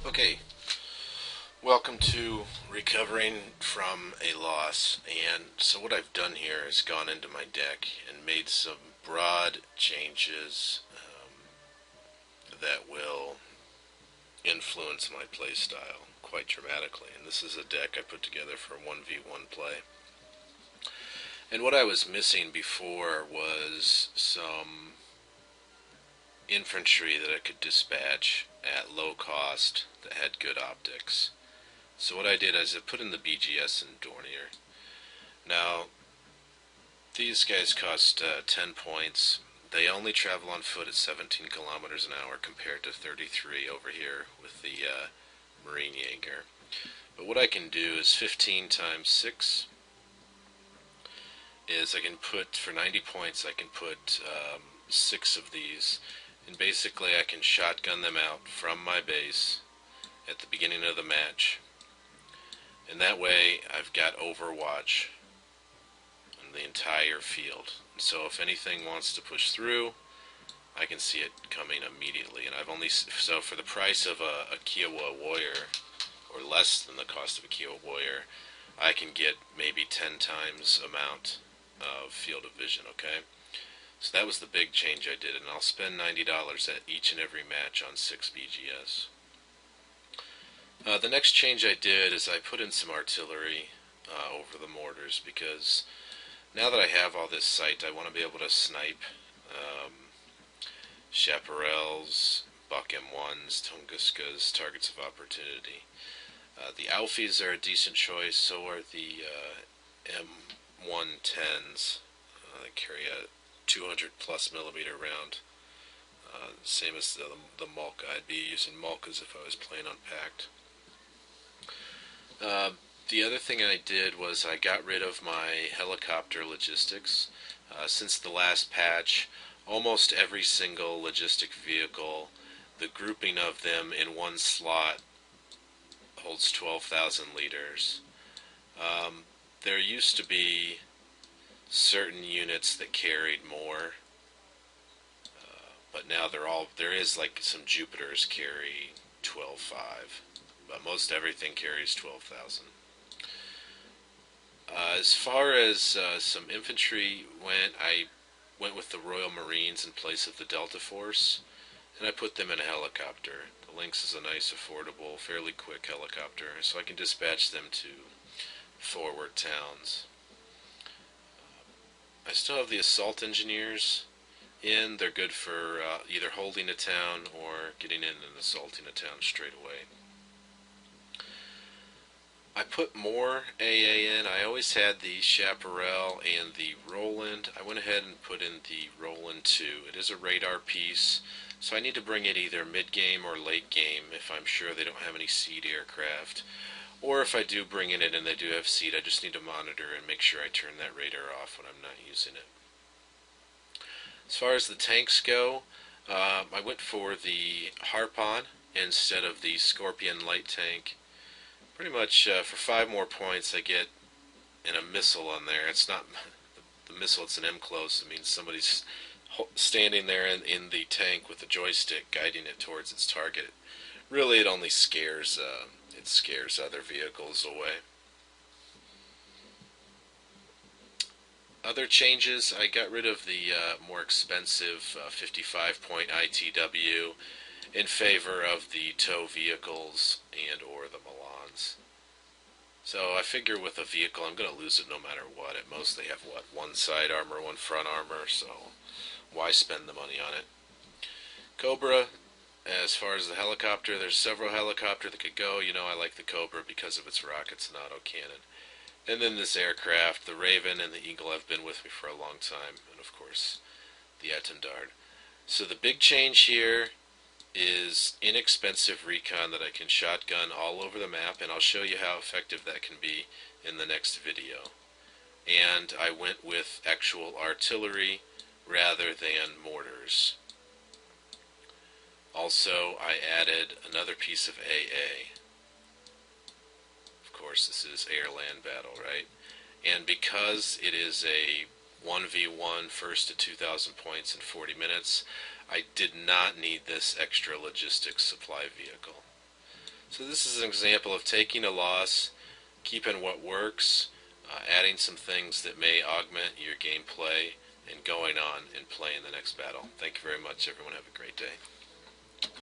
Okay, welcome to recovering from a loss. And so what I've done here is gone into my deck and made some broad changes that will influence my play style quite dramatically. And this is a deck I put together for 1v1 play. And what I was missing before was some infantry that I could dispatch at low cost that had good optics. So what I did is I put in the BGS and Dornier. Now, these guys cost 10 points. They only travel on foot at 17 kilometers an hour compared to 33 over here with the Marine Jaeger. But what I can do is 15 times 6 is I can put, for 90 points, I can put 6 of these. And basically I can shotgun them out from my base at the beginning of the match. And that way I've got Overwatch on the entire field. So if anything wants to push through, I can see it coming immediately. And I've only, so for the price of a Kiowa Warrior, or less than the cost of a Kiowa Warrior, I can get maybe 10 times amount of field of vision, okay? So that was the big change I did, and I'll spend $90 at each and every match on 6 BGS. The next change I did is I put in some artillery over the mortars, because now that I have all this sight, I want to be able to snipe chaparrals, buck M1s, Tunguskas, targets of opportunity. The Alfies are a decent choice, so are the M110s. They carry a 200 plus millimeter round. Same as the Malka. I'd be using Malkas if I was playing unpacked. The other thing I did was I got rid of my helicopter logistics. Since the last patch, almost every single logistic vehicle, the grouping of them in one slot holds 12,000 liters. There used to be certain units that carried more, but now there is like some Jupiters carry 12.5, but most everything carries 12,000. As far as some infantry went, I went with the Royal Marines in place of the Delta Force, and I put them in a helicopter. The Lynx is a nice, affordable, fairly quick helicopter, so I can dispatch them to forward towns. I still have the assault engineers in. They're good for either holding a town or getting in and assaulting a town straight away. I put more AA in. I always had the Chaparral and the Roland. I went ahead and put in the Roland 2. It is a radar piece, so I need to bring it either mid-game or late game if I'm sure they don't have any seed aircraft. Or if I do bring it in and they do have seed, I just need to monitor and make sure I turn that radar off when I'm not using it. As far as the tanks go, I went for the Harpon instead of the Scorpion light tank. Pretty much for 5 more points I get in a missile on there. It's not the missile, it's an M-close. It means somebody's standing there in the tank with a joystick guiding it towards its target. Really, it only scares other vehicles away. Other changes, I got rid of the more expensive 55-point ITW in favor of the tow vehicles and or the Milans. So I figure with a vehicle I'm going to lose it no matter what. At most they have, what, one side armor, one front armor, so why spend the money on it? Cobra, as far as the helicopter, there's several helicopters that could go. You know, I like the Cobra because of its rockets and autocannon. And then this aircraft, the Raven and the Eagle, have been with me for a long time. And of course, the Etendard. So the big change here is inexpensive recon that I can shotgun all over the map, and I'll show you how effective that can be in the next video. And I went with actual artillery rather than mortars. Also, I added another piece of AA. Of course, this is air-land battle, right? And because it is a 1v1 first to 2,000 points in 40 minutes, I did not need this extra logistics supply vehicle. So this is an example of taking a loss, keeping what works, adding some things that may augment your gameplay, and going on and playing the next battle. Thank you very much, everyone. Have a great day.